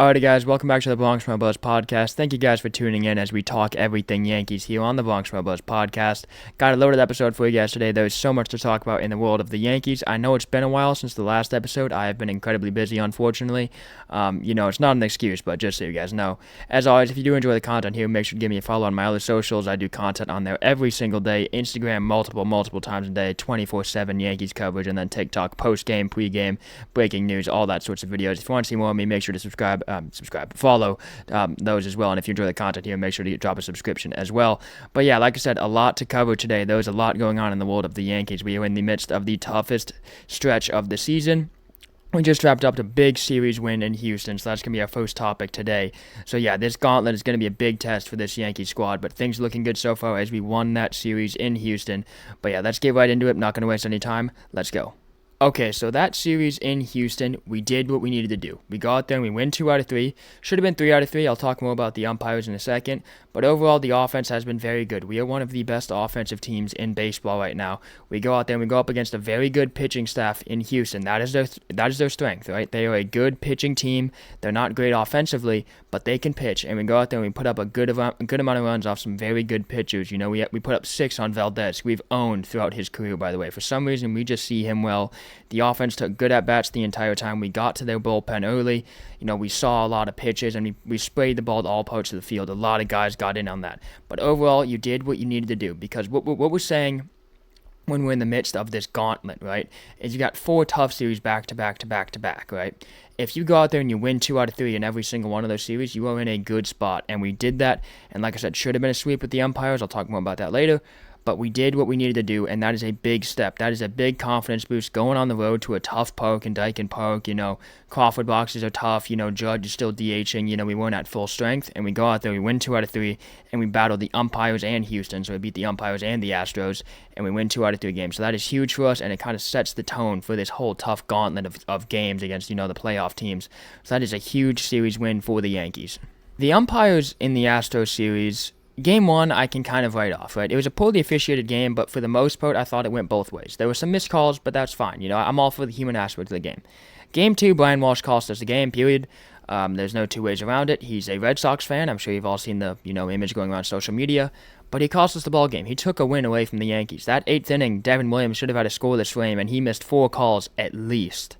Alrighty guys, welcome back to the BronxBomberBuzz podcast. Thank you guys for tuning in as we talk everything Yankees here on the BronxBomberBuzz podcast. Got a loaded episode for you guys today. There's so much to talk about in the world of the Yankees. I know it's been a while since the last episode. I have been incredibly busy, unfortunately. It's not an excuse, but just so you guys know. As always, if you do enjoy the content here, make sure to give me a follow on my other socials. I do content on there every single day. Instagram multiple times a day, 24/7 Yankees coverage, and then TikTok post-game, pre-game, breaking news, all that sorts of videos. If you want to see more of me, make sure to follow those as well. And if you enjoy the content here, make sure to drop a subscription as well. But yeah, like I said, a lot to cover today. There's a lot going on in the world of the Yankees. We are in the midst of the toughest stretch of the season. We just wrapped up a big series win in Houston, so that's going to be our first topic today. So yeah, this gauntlet is going to be a big test for this Yankee squad, but things are looking good so far as we won that series in Houston. But yeah, let's get right into it. Not going to waste any time. Let's go. Okay, so that series in Houston, we did what we needed to do. We got out there and we win 2 out of 3. Should have been 3 out of 3. I'll talk more about the umpires in a second. But overall, the offense has been very good. We are one of the best offensive teams in baseball right now. We go out there and we go up against a very good pitching staff in Houston. That is their strength, right? They are a good pitching team. They're not great offensively, but they can pitch. And we go out there and we put up a good amount of runs off some very good pitchers. You know, we put up 6 on Valdez. We've owned throughout his career, by the way. For some reason, we just see him well. The offense took good at-bats the entire time. We got to their bullpen early. You know, we saw a lot of pitches, and we sprayed the ball to all parts of the field. A lot of guys got in on that. But overall, you did what you needed to do, because what we're saying when we're in the midst of this gauntlet, right, is you got 4 tough series back to back, right? If you go out there and you win 2 out of 3 in every single one of those series, you are in a good spot, and we did that. And like I said, should have been a sweep with the umpires. I'll talk more about that later. But we did what we needed to do, and that is a big step. That is a big confidence boost going on the road to a tough park in Dyken Park. You know, Crawford boxes are tough. You know, Judge is still DHing. You know, we weren't at full strength, and we go out there, we win 2 out of 3, and we battle the umpires and Houston. So we beat the umpires and the Astros, and we win 2 out of 3 games. So that is huge for us, and it kind of sets the tone for this whole tough gauntlet of games against, you know, the playoff teams. So that is a huge series win for the Yankees. The umpires in the Astros series, Game 1, I can kind of write off, right? It was a poorly officiated game, but for the most part, I thought it went both ways. There were some missed calls, but that's fine. You know, I'm all for the human aspect of the game. Game 2, Brian Walsh cost us the game, period. There's no two ways around it. He's a Red Sox fan. I'm sure you've all seen the, image going around social media. But he cost us the ball game. He took a win away from the Yankees. That 8th inning, Devin Williams should have had a scoreless frame, and he missed 4 calls at least.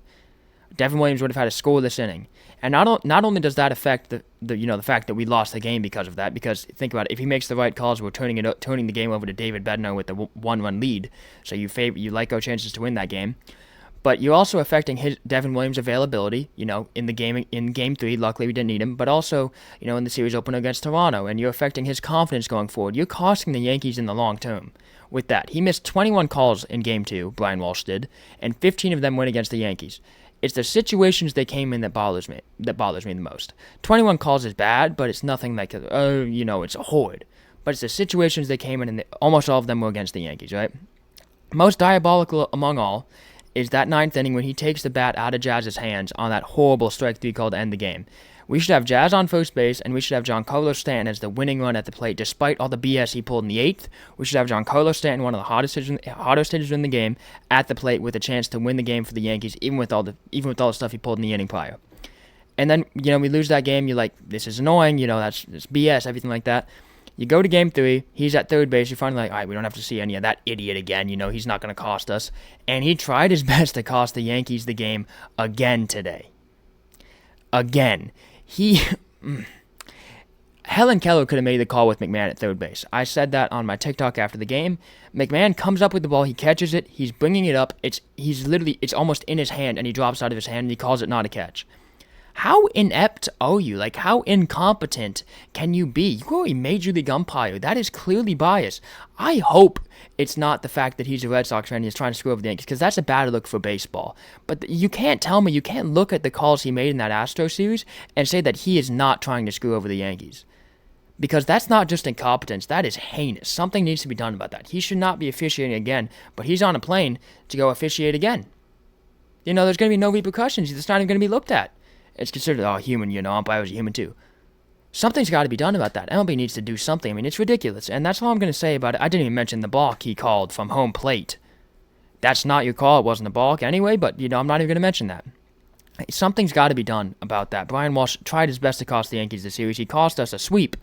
Devin Williams would have had a scoreless inning. And not only does that affect the fact that we lost the game because of that, because think about it, if he makes the right calls, we're turning the game over to David Bednar with the 1-run lead, so you like our chances to win that game. But you're also affecting Devin Williams' availability, in game 3. Luckily, we didn't need him, but also, in the series opener against Toronto, and you're affecting his confidence going forward. You're costing the Yankees in the long term with that. He missed 21 calls in game 2, Brian Walsh did, and 15 of them went against the Yankees. It's the situations they came in that bothers me the most. 21 calls is bad, but it's nothing like, it's a horde. But it's the situations they came in, and almost all of them were against the Yankees, right? Most diabolical among all is that 9th inning when he takes the bat out of Jazz's hands on that horrible strike 3 call to end the game. We should have Jazz on first base, and we should have Giancarlo Stanton as the winning run at the plate, despite all the BS he pulled in the 8th. We should have Giancarlo Stanton, one of the hottest hitters in the game, at the plate with a chance to win the game for the Yankees, even with all the stuff he pulled in the inning prior. And then, we lose that game. You're like, this is annoying. That's BS, everything like that. You go to game 3. He's at third base. You're finally like, all right, we don't have to see any of that idiot again. He's not going to cost us. And he tried his best to cost the Yankees the game again today. Again. Helen Keller could have made the call with McMahon at third base. I said that on my TikTok after the game. McMahon comes up with the ball, he catches it, he's bringing it up, it's almost in his hand, and he drops out of his hand, and he calls it not a catch. How inept are you? Like, how incompetent can you be? You are a major league umpire. That is clearly biased. I hope it's not the fact that he's a Red Sox fan and he's trying to screw over the Yankees, because that's a bad look for baseball. But you can't look at the calls he made in that Astros series and say that he is not trying to screw over the Yankees. Because that's not just incompetence, that is heinous. Something needs to be done about that. He should not be officiating again, but he's on a plane to go officiate again. There's going to be no repercussions. It's not even going to be looked at. It's considered, human, umpires are human too. Something's got to be done about that. MLB needs to do something. I mean, it's ridiculous. And that's all I'm going to say about it. I didn't even mention the balk he called from home plate. That's not your call. It wasn't a balk anyway, but, I'm not even going to mention that. Something's got to be done about that. Brian Walsh tried his best to cost the Yankees the series. He cost us a sweep,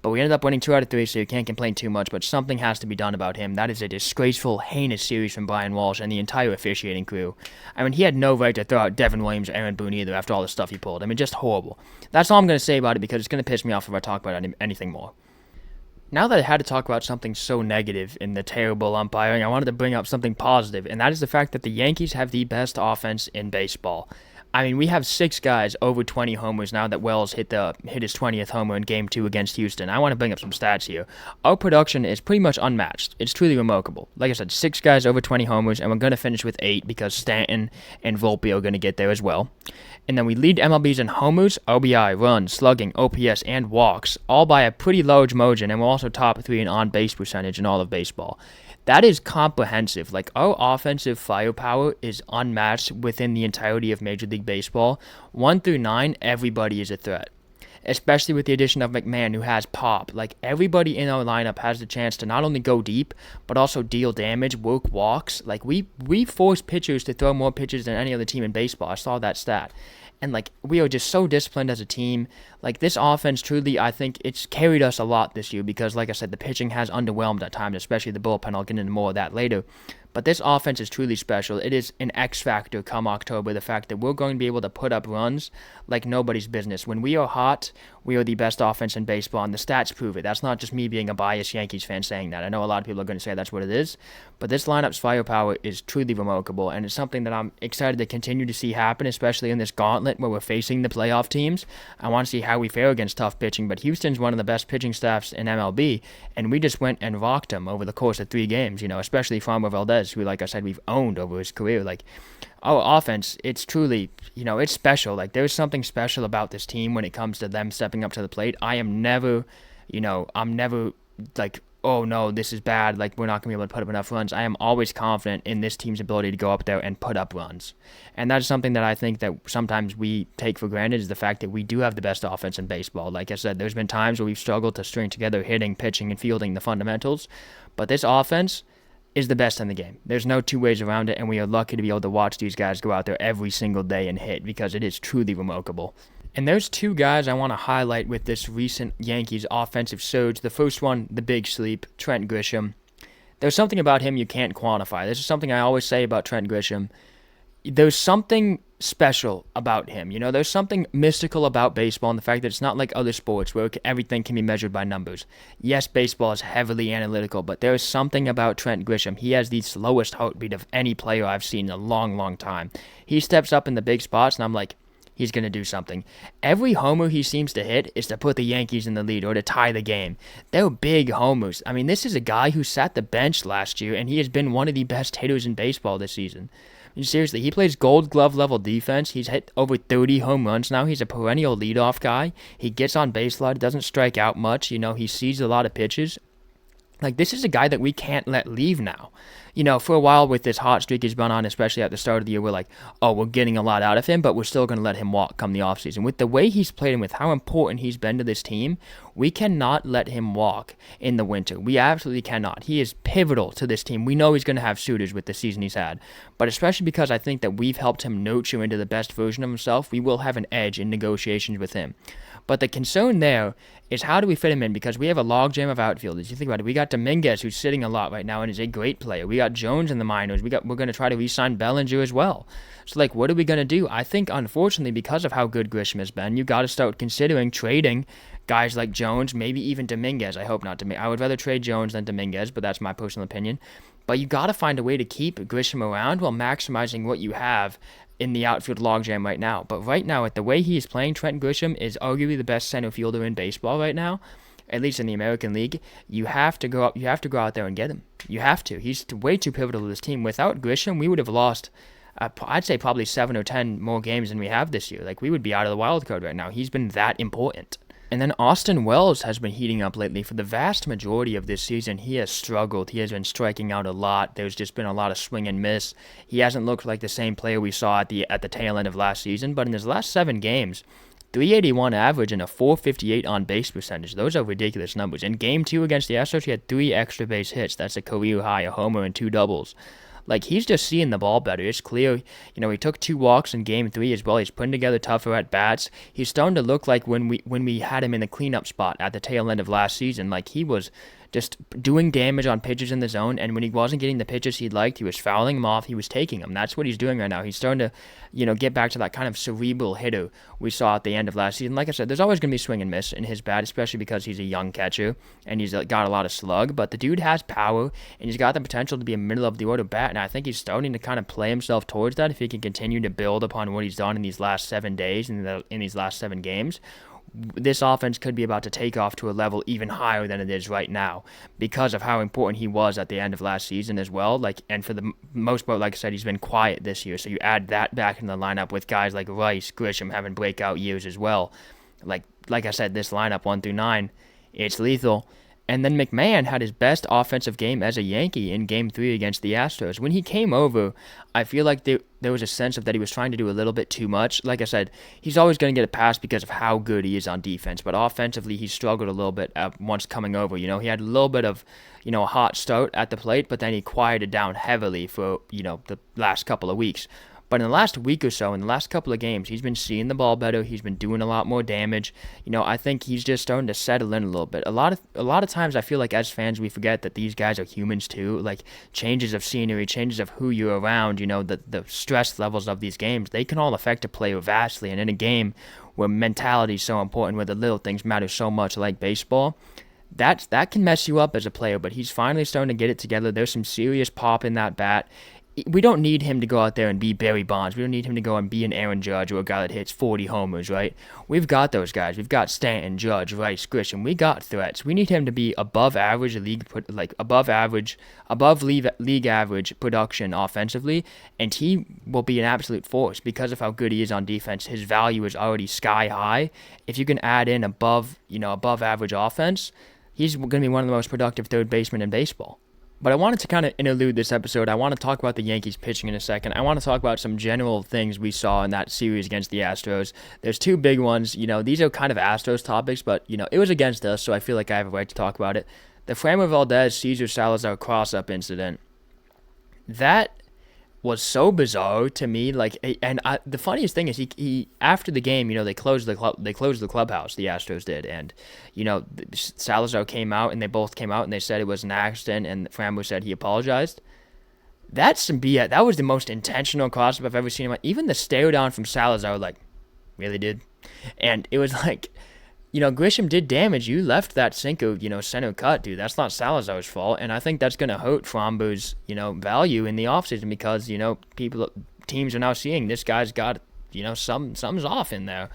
but we ended up winning 2 out of 3, so you can't complain too much, but something has to be done about him. That is a disgraceful, heinous series from Brian Walsh and the entire officiating crew. I mean, he had no right to throw out Devin Williams or Aaron Boone either after all the stuff he pulled. I mean, just horrible. That's all I'm going to say about it because it's going to piss me off if I talk about anything more. Now that I had to talk about something so negative in the terrible umpiring, I wanted to bring up something positive, and that is the fact that the Yankees have the best offense in baseball. I mean, we have 6 guys over 20 homers now that Wells hit his 20th homer in Game 2 against Houston. I want to bring up some stats here. Our production is pretty much unmatched. It's truly remarkable. Like I said, 6 guys over 20 homers, and we're going to finish with 8 because Stanton and Volpe are going to get there as well. And then we lead MLBs in homers, RBI, runs, slugging, OPS, and walks, all by a pretty large margin, and we're also top 3 in on-base percentage in all of baseball. That is comprehensive. Like, our offensive firepower is unmatched within the entirety of Major League Baseball. 1 through 9, everybody is a threat. Especially with the addition of McMahon, who has pop. Like, everybody in our lineup has the chance to not only go deep, but also deal damage, work walks. Like, we force pitchers to throw more pitches than any other team in baseball. I saw that stat. And, like, we are just so disciplined as a team. Like, this offense, truly, I think it's carried us a lot this year because, like I said, the pitching has underwhelmed at times, especially the bullpen. I'll get into more of that later. But this offense is truly special. It is an X factor come October, the fact that we're going to be able to put up runs like nobody's business. When we are hot, we are the best offense in baseball, and the stats prove it. That's not just me being a biased Yankees fan saying that. I know a lot of people are going to say that's what it is, but this lineup's firepower is truly remarkable, and it's something that I'm excited to continue to see happen, especially in this gauntlet where we're facing the playoff teams. I want to see how we fare against tough pitching, but Houston's one of the best pitching staffs in MLB, and we just went and rocked them over the course of 3 games, especially Framber Valdez, who, like I said, we've owned over his career. Like, our offense, it's truly, it's special. Like, there's something special about this team when it comes to them stepping up to the plate. I'm never like, oh no, this is bad, like we're not going to be able to put up enough runs. I am always confident in this team's ability to go up there and put up runs. And that's something that I think that sometimes we take for granted is the fact that we do have the best offense in baseball. Like I said, there's been times where we've struggled to string together hitting, pitching, and fielding the fundamentals. But this offense is the best in the game. There's no 2 ways around it, and we are lucky to be able to watch these guys go out there every single day and hit because it is truly remarkable. And there's 2 guys I want to highlight with this recent Yankees offensive surge. The first one, the big sleep, Trent Grisham. There's something about him you can't quantify. This is something I always say about Trent Grisham. There's something special about him. There's something mystical about baseball and the fact that it's not like other sports where everything can be measured by numbers. Yes, baseball is heavily analytical, but there is something about Trent Grisham. He has the slowest heartbeat of any player I've seen in a long, long time. He steps up in the big spots, and I'm like, he's going to do something. Every homer he seems to hit is to put the Yankees in the lead or to tie the game. They're big homers. I mean, this is a guy who sat the bench last year, and he has been one of the best hitters in baseball this season. Seriously, he plays Gold Glove level defense. He's hit over 30 home runs now. He's a perennial leadoff guy. He gets on base a lot. Doesn't strike out much. He sees a lot of pitches. Like, this is a guy that we can't let leave now. For a while with this hot streak he's been on, especially at the start of the year, we're like, oh, we're getting a lot out of him, but we're still going to let him walk come the offseason. With the way he's played and with how important he's been to this team, we cannot let him walk in the winter. We absolutely cannot. He is pivotal to this team. We know he's going to have suitors with the season he's had, but especially because I think that we've helped him nurture into the best version of himself, we will have an edge in negotiations with him. But the concern there is how do we fit him in? Because we have a logjam of outfielders. You think about it. We got Dominguez, who's sitting a lot right now and is a great player. We got Jones in the minors. We're going to try to re-sign Bellinger as well. So, what are we going to do? I think, unfortunately, because of how good Grisham has been, you got to start considering trading guys like Jones, maybe even Dominguez. I hope not. I would rather trade Jones than Dominguez, but that's my personal opinion. But you got to find a way to keep Grisham around while maximizing what you have in the outfield logjam right now. But right now, at the way he is playing, Trent Grisham is arguably the best center fielder in baseball right now, at least in the American League. You have to go out there and get him. You have to. He's way too pivotal to this team. Without Grisham, we would have lost, I'd say probably 7 or 10 more games than we have this year. Like, we would be out of the wild card right now. He's been that important. And then Austin Wells has been heating up lately. For the vast majority of this season, he has struggled. He has been striking out a lot. There's just been a lot of swing and miss. He hasn't looked like the same player we saw at the tail end of last season. But in his last 7 games, 381 average and a 458 on-base percentage. Those are ridiculous numbers. In Game 2 against the Astros, he had 3 extra base hits. That's a career high, a homer and 2 doubles. Like, he's just seeing the ball better. It's clear. He took 2 walks in Game 3 as well. He's putting together tougher at bats. He's starting to look like when we had him in the cleanup spot at the tail end of last season. Like, he was just doing damage on pitches in the zone, and when he wasn't getting the pitches he liked, he was fouling them off, he was taking them. That's what he's doing right now. He's starting to, get back to that kind of cerebral hitter we saw at the end of last season. Like I said, there's always going to be swing and miss in his bat, especially because he's a young catcher, and he's got a lot of slug, but the dude has power, and he's got the potential to be a middle-of-the-order bat, and I think he's starting to kind of play himself towards that if he can continue to build upon what he's done in these last 7 days, in these last 7 games. This offense could be about to take off to a level even higher than it is right now because of how important he was at the end of last season as well. And for the most part, like I said, he's been quiet this year. So you add that back in the lineup with guys like Rice, Grisham having breakout years as well. Like I said, this lineup 1 through 9, it's lethal. And then McMahon had his best offensive game as a Yankee in Game 3 against the Astros. When he came over, I feel like there was a sense of that he was trying to do a little bit too much. Like I said, he's always going to get a pass because of how good he is on defense. But offensively, he struggled a little bit once coming over. He had a little bit of, a hot start at the plate, but then he quieted down heavily for, the last couple of weeks. But in the last week or so, in the last couple of games, he's been seeing the ball better. He's been doing a lot more damage. I think he's just starting to settle in a little bit. A lot of times I feel like as fans we forget that these guys are humans too. Like changes of scenery, changes of who you're around, the stress levels of these games, they can all affect a player vastly. And in a game where mentality is so important, where the little things matter so much like baseball, that can mess you up as a player. But he's finally starting to get it together. There's some serious pop in that bat. We don't need him to go out there and be Barry Bonds. We don't need him to go and be an Aaron Judge or a guy that hits 40 homers, right? We've got those guys. We've got Stanton, Judge, Rice, Grisham. We got threats. We need him to be above average above league average production offensively, and he will be an absolute force because of how good he is on defense. His value is already sky high. If you can add in above average offense, he's going to be one of the most productive third basemen in baseball. But I wanted to kind of interlude this episode. I want to talk about the Yankees pitching in a second. I want to talk about some general things we saw in that series against the Astros. There's 2 big ones. These are kind of Astros topics, but, it was against us, so I feel like I have a right to talk about it. The Framber Valdez-Cesar Salazar cross-up incident. That was so bizarre to me. The funniest thing is he after the game, they closed the clubhouse, the Astros did, and Salazar came out, and they both came out and they said it was an accident, and Framber said he apologized. That's some BS. That was the most intentional cross-up I've ever seen. Even the stare down from Salazar, really, dude? And it was like, Grisham did damage. You left that sinker, center cut, dude. That's not Salazar's fault. And I think that's going to hurt Framber's, value in the offseason because, teams are now seeing this guy's got, something's off in there.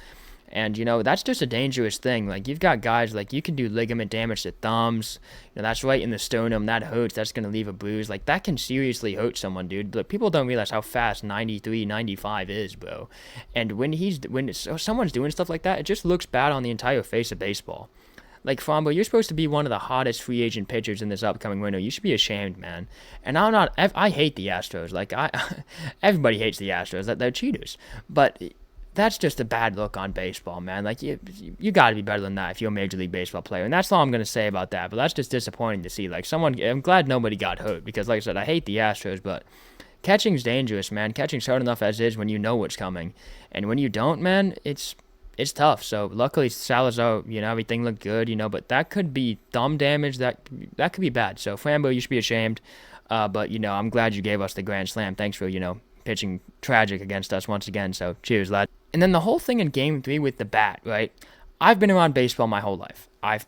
And, that's just a dangerous thing. You've got guys, you can do ligament damage to thumbs. That's right in the sternum. That hurts. That's going to leave a bruise. That can seriously hurt someone, dude. But people don't realize how fast 93, 95 is, bro. And when someone's doing stuff like that, it just looks bad on the entire face of baseball. Framber, you're supposed to be one of the hottest free agent pitchers in this upcoming window. You should be ashamed, man. And I hate the Astros. Everybody hates the Astros. They're cheaters. But that's just a bad look on baseball, man. You got to be better than that if you're a Major League Baseball player. And that's all I'm going to say about that. But that's just disappointing to see. I'm glad nobody got hurt because, like I said, I hate the Astros, but catching's dangerous, man. Catching's hard enough as is when you know what's coming. And when you don't, man, it's tough. So luckily Salazar, everything looked good, but that could be thumb damage. That could be bad. So Framber, you should be ashamed. But, I'm glad you gave us the grand slam. Thanks for, pitching tragic against us once again. So cheers, lad. And then the whole thing in Game 3 with the bat, right? I've been around baseball my whole life. I've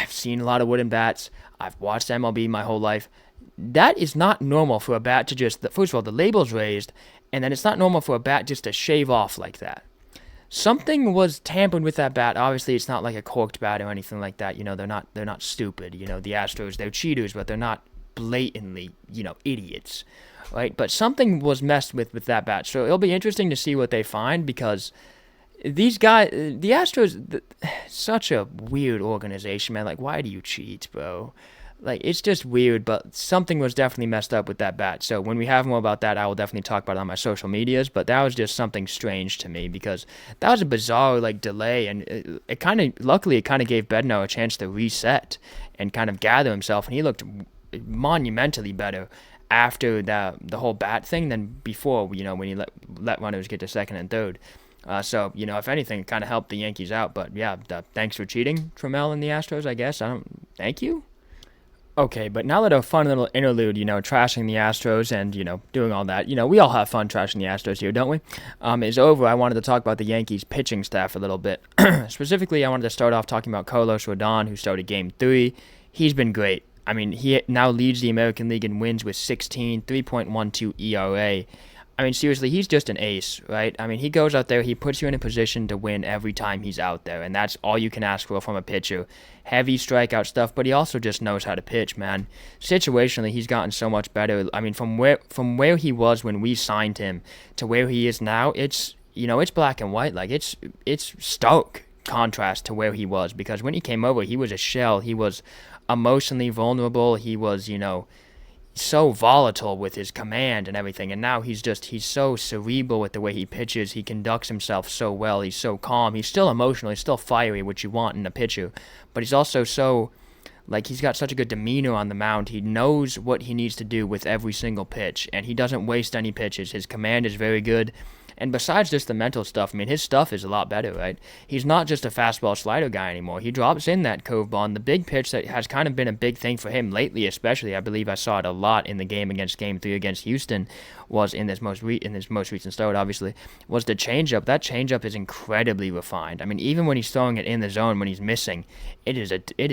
seen a lot of wooden bats. I've watched MLB my whole life. That is not normal for a bat to just, first of all, the label's raised, and then it's not normal for a bat just to shave off like that. Something was tampered with that bat. Obviously, it's not like a corked bat or anything like that. They're not stupid. The Astros, they're cheaters, but they're not blatantly, idiots. Right, but something was messed with that bat, so it'll be interesting to see what they find because these guys, the Astros, such a weird organization, man. Why do you cheat, bro? It's just weird, but something was definitely messed up with that bat. So when we have more about that, I will definitely talk about it on my social medias. But that was just something strange to me because that was a bizarre delay, and luckily it kind of gave Bednar a chance to reset and kind of gather himself, and he looked monumentally better after the whole bat thing than before, when he let runners get to second and third. So, if anything, it kind of helped the Yankees out. But, yeah, thanks for cheating, Trammell and the Astros, I guess. Thank you? Okay, but now that a fun little interlude, trashing the Astros and, doing all that, we all have fun trashing the Astros here, don't we? Is over, I wanted to talk about the Yankees pitching staff a little bit. Specifically, I wanted to start off talking about Carlos Rodon, who started Game 3. He's been great. I mean, he now leads the American League in wins with 16, 3.12 ERA. I mean, seriously, he's just an ace, right? I mean, he goes out there, he puts you in a position to win every time he's out there, and that's all you can ask for from a pitcher. Heavy strikeout stuff, but he also just knows how to pitch, man. Situationally, he's gotten so much better. I mean, from where he was when we signed him to where he is now, it's black and white. Like, it's stark contrast to where he was, because when he came over, he was a shell. He was emotionally vulnerable. He was, so volatile with his command and everything, and now he's so cerebral with the way he pitches. He conducts himself so well. He's so calm. He's still emotional. He's still fiery, which you want in a pitcher, but he's also so, he's got such a good demeanor on the mound. He knows what he needs to do with every single pitch, and he doesn't waste any pitches. His command is very good. And besides just the mental stuff, I mean, his stuff is a lot better, right? He's not just a fastball slider guy anymore. He drops in that curveball, and the big pitch that has kind of been a big thing for him lately, especially, I believe I saw it a lot in the Game 3 against Houston, was in this most recent start, obviously, was the changeup. That changeup is incredibly refined. I mean, even when he's throwing it in the zone, when he's missing, it is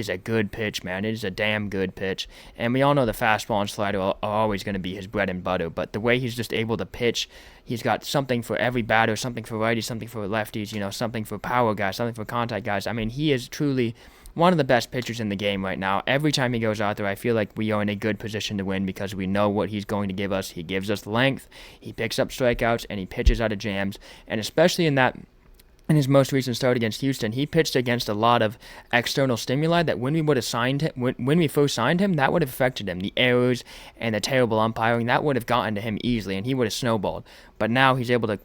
a good pitch, man. It is a damn good pitch. And we all know the fastball and slider are always going to be his bread and butter, but the way he's just able to pitch, he's got something for every batter, something for righties, something for lefties, something for power guys, something for contact guys. I mean, he is truly one of the best pitchers in the game right now. Every time he goes out there, I feel like we are in a good position to win because we know what he's going to give us. He gives us length, he picks up strikeouts, and he pitches out of jams. And especially in his most recent start against Houston, he pitched against a lot of external stimuli that when we would have signed him, when we first signed him, that would have affected him. The errors and the terrible umpiring, that would have gotten to him easily, and he would have snowballed. But now he's able to,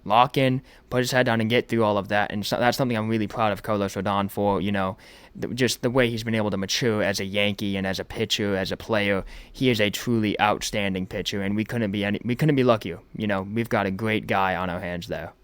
lock in, put his head down, and get through all of that. And so that's something I'm really proud of Carlos Rodon for, just the way he's been able to mature as a Yankee and as a pitcher, as a player. He is a truly outstanding pitcher, and we couldn't be luckier. We've got a great guy on our hands there.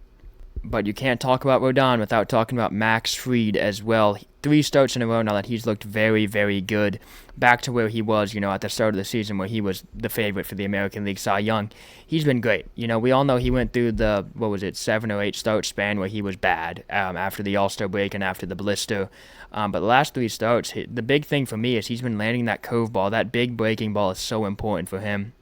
But you can't talk about Rodon without talking about Max Fried as well. 3 starts in a row now that he's looked very, very good. Back to where he was, at the start of the season where he was the favorite for the American League Cy Young. He's been great. We all know he went through the, 7 or 8 start span where he was bad after the All-Star break and after the blister. But the last 3 starts, the big thing for me is he's been landing that curveball. That big breaking ball is so important for him.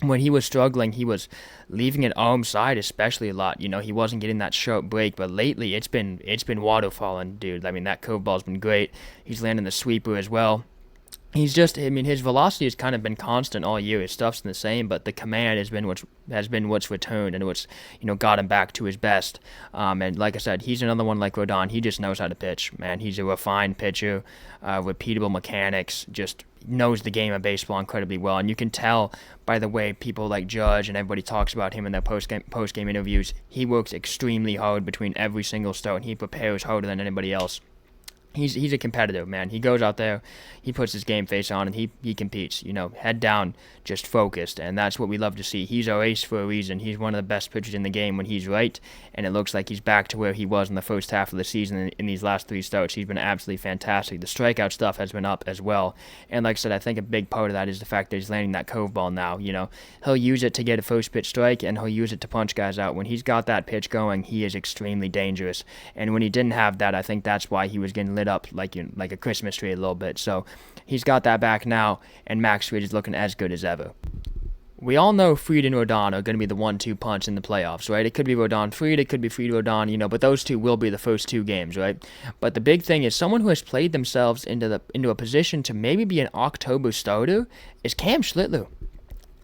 When he was struggling, he was leaving it arm side especially a lot. He wasn't getting that sharp break, but lately it's been waterfalling, dude. I mean, that curveball's been great. He's landing the sweeper as well. His velocity has kind of been constant all year. His stuff's the same, but the command has been what's returned and what's, got him back to his best. And like I said, he's another one like Rodon. He just knows how to pitch, man. He's a refined pitcher, repeatable mechanics, just knows the game of baseball incredibly well. And you can tell by the way people like Judge and everybody talks about him in their post-game interviews. He works extremely hard between every single start, and he prepares harder than anybody else. He's a competitor, man. He goes out there, he puts his game face on, and he competes, head down, just focused, and that's what we love to see. He's our ace for a reason. He's one of the best pitchers in the game when he's right, and it looks like he's back to where he was in the first half of the season in these last 3 starts. He's been absolutely fantastic. The strikeout stuff has been up as well, and like I said, I think a big part of that is the fact that he's landing that curveball now. He'll use it to get a first pitch strike, and he'll use it to punch guys out. When he's got that pitch going, he is extremely dangerous, and when he didn't have that, I think that's why he was getting lit up like a Christmas tree a little bit. So he's got that back now, and Max Fried is looking as good as ever. We all know Fried and Rodon are going to be the 1-2 punch in the playoffs, right? It could be Rodon Fried, it could be Fried Rodon, but those two will be the first 2 games, right? But the big thing is someone who has played themselves into a position to maybe be an October starter is Cam Schlittler.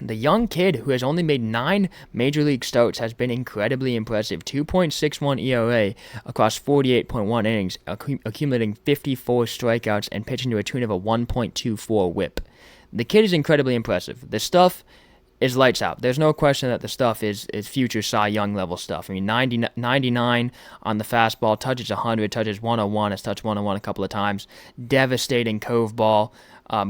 The young kid who has only made 9 Major League starts has been incredibly impressive. 2.61 ERA across 48.1 innings, accumulating 54 strikeouts and pitching to a tune of a 1.24 whip. The kid is incredibly impressive. The stuff is lights out. There's no question that the stuff is future Cy Young level stuff. I mean, 99 on the fastball, touches 100, touches 101, has touched 101 a couple of times. Devastating curveball.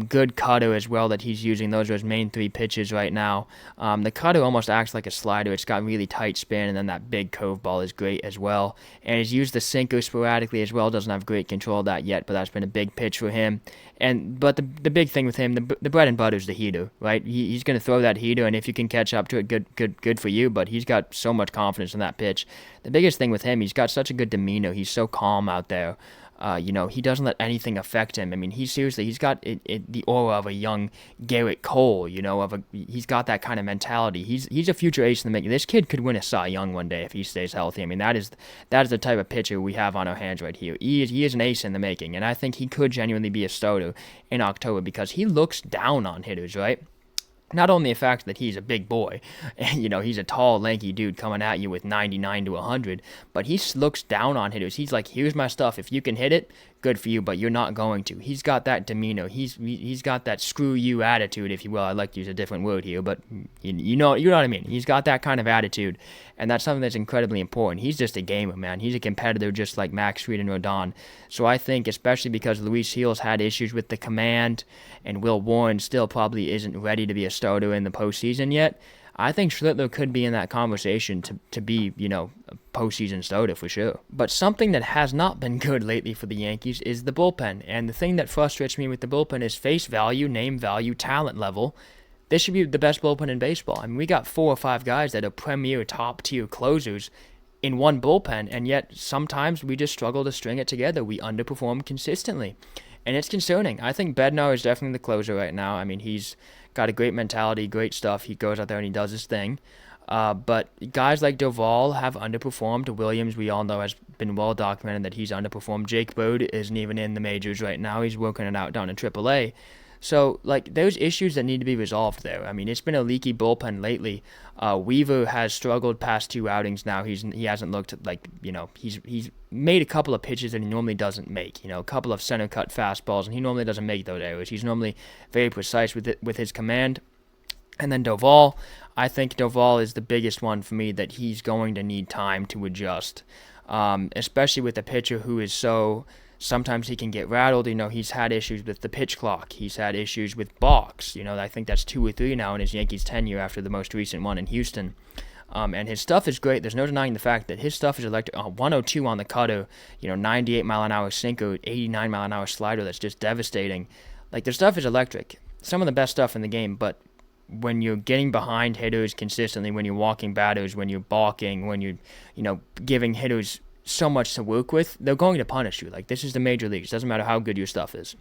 Good cutter as well that he's using. Those are his main three pitches right now. The cutter almost acts like a slider. It's got really tight spin, and then that big curveball is great as well. And he's used the sinker sporadically as well. Doesn't have great control of that yet, but that's been a big pitch for him. But the big thing with him, the bread and butter is the heater, right? He's going to throw that heater, and if you can catch up to it, good for you. But he's got so much confidence in that pitch. The biggest thing with him, he's got such a good demeanor. He's so calm out there. He doesn't let anything affect him. I mean, he's got the aura of a young Garrett Cole, he's got that kind of mentality. He's a future ace in the making. This kid could win a Cy Young one day if he stays healthy. I mean, that is the type of pitcher we have on our hands right here. He is an ace in the making, and I think he could genuinely be a starter in October because he looks down on hitters, right? Not only the fact that he's a big boy, and he's a tall, lanky dude coming at you with 99 to 100, but he looks down on hitters. He's like, here's my stuff. If you can hit it, good for you, but you're not going to. He's got that demeanor. He's got that screw you attitude, if you will. I like to use a different word here, but you know what I mean. He's got that kind of attitude, and that's something that's incredibly important. He's just a gamer, man. He's a competitor just like Max Fried and Rodon. So I think, especially because Luis Gil's had issues with the command, and Will Warren still probably isn't ready to be a starter in the postseason yet, I think Schlittler could be in that conversation to be, a postseason starter for sure. But something that has not been good lately for the Yankees is the bullpen. And the thing that frustrates me with the bullpen is face value, name value, talent level. This should be the best bullpen in baseball. I mean, we got 4 or 5 guys that are premier top-tier closers in one bullpen, and yet sometimes we just struggle to string it together. We underperform consistently. And it's concerning. I think Bednar is definitely the closer right now. I mean, he's got a great mentality, great stuff. He goes out there and he does his thing. But guys like Doval have underperformed. Williams, we all know, has been well documented that he's underperformed. Jake Bird isn't even in the majors right now. He's working it out down in AAA. So, there's issues that need to be resolved there. I mean, it's been a leaky bullpen lately. Weaver has struggled past 2 outings now. He hasn't looked he's made a couple of pitches that he normally doesn't make. A couple of center cut fastballs, and he normally doesn't make those errors. He's normally very precise with his command. And then Doval, I think Doval is the biggest one for me that he's going to need time to adjust, especially with a pitcher who is so. Sometimes he can get rattled. He's had issues with the pitch clock. He's had issues with balks. I think that's 2 or 3 now in his Yankees tenure after the most recent one in Houston. And his stuff is great. There's no denying the fact that his stuff is electric. 102 on the cutter, 98 mile an hour sinker, 89 mile an hour slider that's just devastating. Their stuff is electric. Some of the best stuff in the game, but when you're getting behind hitters consistently, when you're walking batters, when you're balking, when you're, giving hitters so much to work with, they're going to punish you. This is the major leagues. It doesn't matter how good your stuff is.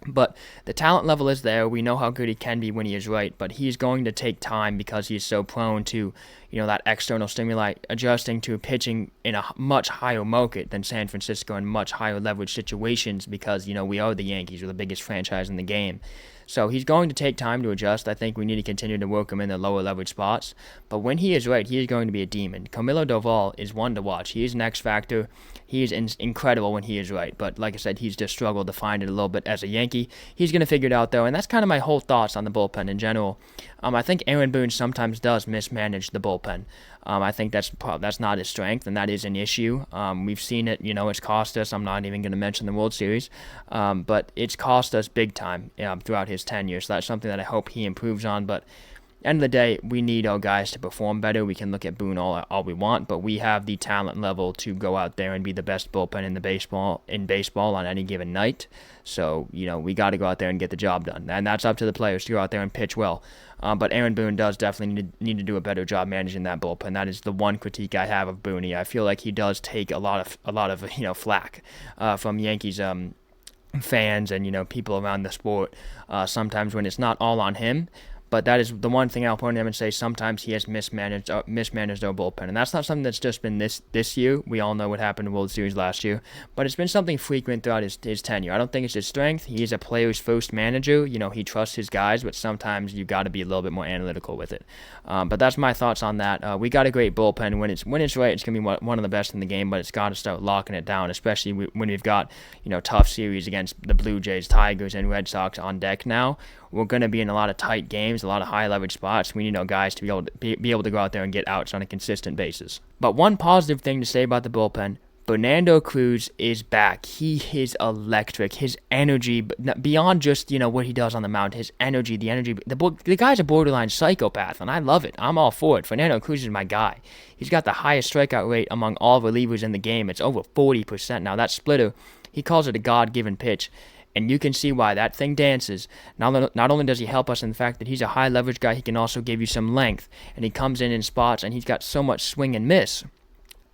But the talent level is there. We know how good he can be when he is right, but he's going to take time because he's so prone to, that external stimuli, adjusting to pitching in a much higher market than San Francisco and much higher leverage situations because, we are the Yankees. We're the biggest franchise in the game. So he's going to take time to adjust. I think we need to continue to work him in the lower leverage spots. But when he is right, he is going to be a demon. Camilo Doval is one to watch. He is an X factor. He is incredible when he is right. But like I said, he's just struggled to find it a little bit as a Yankee. He's going to figure it out, though. And that's kind of my whole thoughts on the bullpen in general. I think Aaron Boone sometimes does mismanage the bullpen. I think that's not his strength, and that is an issue. We've seen it. It's cost us. I'm not even going to mention the World Series, but it's cost us big time throughout his tenure. So that's something that I hope he improves on. But end of the day, we need our guys to perform better. We can look at Boone all we want, but we have the talent level to go out there and be the best bullpen in baseball on any given night. So we got to go out there and get the job done, and that's up to the players to go out there and pitch well. But Aaron Boone does definitely need to do a better job managing that bullpen. That is the one critique I have of Boone. I feel like he does take a lot of flack from Yankees fans and people around the sport sometimes when it's not all on him. But that is the one thing I'll point to him and say sometimes he has mismanaged our bullpen. And that's not something that's just been this year. We all know what happened in the World Series last year. But it's been something frequent throughout his tenure. I don't think it's his strength. He is a player's first manager. He trusts his guys, but sometimes you got to be a little bit more analytical with it. But that's my thoughts on that. We got a great bullpen. When it's right, it's going to be one of the best in the game, but it's got to start locking it down, especially when we've got tough series against the Blue Jays, Tigers, and Red Sox on deck now. We're going to be in a lot of tight games, a lot of high leverage spots. We need our guys to be able to go out there and get outs on a consistent basis. But one positive thing to say about the bullpen, Fernando Cruz is back. He is electric. His energy, beyond just, what he does on the mound, his energy, the guy's a borderline psychopath, and I love it. I'm all for it. Fernando Cruz is my guy. He's got the highest strikeout rate among all relievers in the game. It's over 40%. Now, that splitter, he calls it a God-given pitch, and you can see why that thing dances. Not only does he help us in the fact that he's a high-leverage guy, he can also give you some length, and he comes in spots, and he's got so much swing and miss.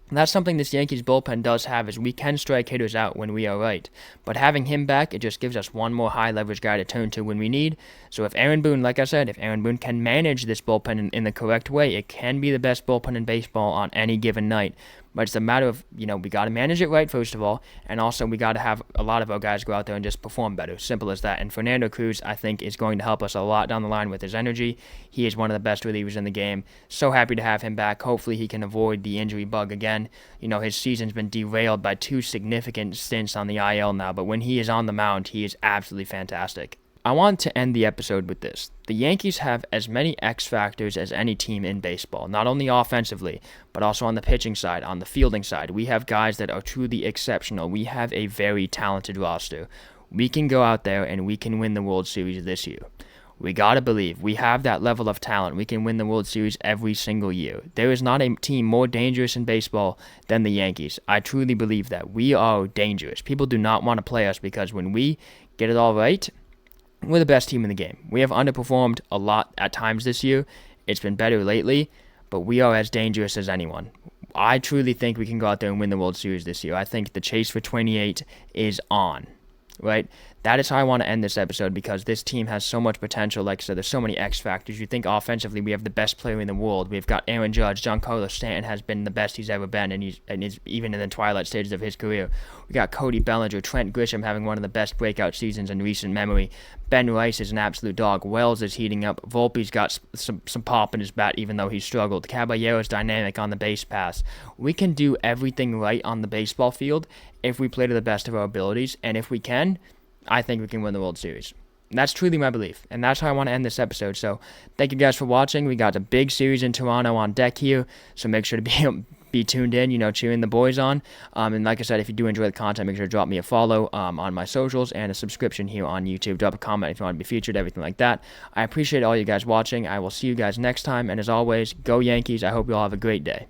And that's something this Yankees bullpen does have, is we can strike hitters out when we are right. But having him back, it just gives us one more high-leverage guy to turn to when we need. So if Aaron Boone, like I said, if Aaron Boone can manage this bullpen in the correct way, it can be the best bullpen in baseball on any given night. But it's a matter of, we got to manage it right, first of all, and also we got to have a lot of our guys go out there and just perform better. Simple as that. And Fernando Cruz, I think, is going to help us a lot down the line with his energy. He is one of the best relievers in the game. So happy to have him back. Hopefully he can avoid the injury bug again. His season's been derailed by 2 significant stints on the IL now, but when he is on the mound, he is absolutely fantastic. I want to end the episode with this. The Yankees have as many X factors as any team in baseball, not only offensively, but also on the pitching side, on the fielding side. We have guys that are truly exceptional. We have a very talented roster. We can go out there and we can win the World Series this year. We gotta believe we have that level of talent. We can win the World Series every single year. There is not a team more dangerous in baseball than the Yankees. I truly believe that. We are dangerous. People do not want to play us because when we get it all right, we're the best team in the game. We have underperformed a lot at times this year. It's been better lately, but we are as dangerous as anyone. I truly think we can go out there and win the World Series this year. I think the chase for 28 is on, right? That is how I want to end this episode because this team has so much potential. Like I said, there's so many X factors. You think offensively we have the best player in the world. We've got Aaron Judge. Giancarlo Stanton has been the best he's ever been, and he's even in the twilight stages of his career. We got Cody Bellinger, Trent Grisham having one of the best breakout seasons in recent memory. Ben Rice is an absolute dog. Wells is heating up. Volpe's got some pop in his bat, even though he struggled. Caballero's dynamic on the base pass. We can do everything right on the baseball field if we play to the best of our abilities, and if we can, I think we can win the World Series. That's truly my belief, and that's how I want to end this episode. So thank you guys for watching. We got a big series in Toronto on deck here, so make sure to be tuned in, cheering the boys on. And like I said, if you do enjoy the content, make sure to drop me a follow on my socials and a subscription here on YouTube. Drop a comment if you want to be featured, everything like that. I appreciate all you guys watching. I will see you guys next time, and as always, go Yankees. I hope you all have a great day.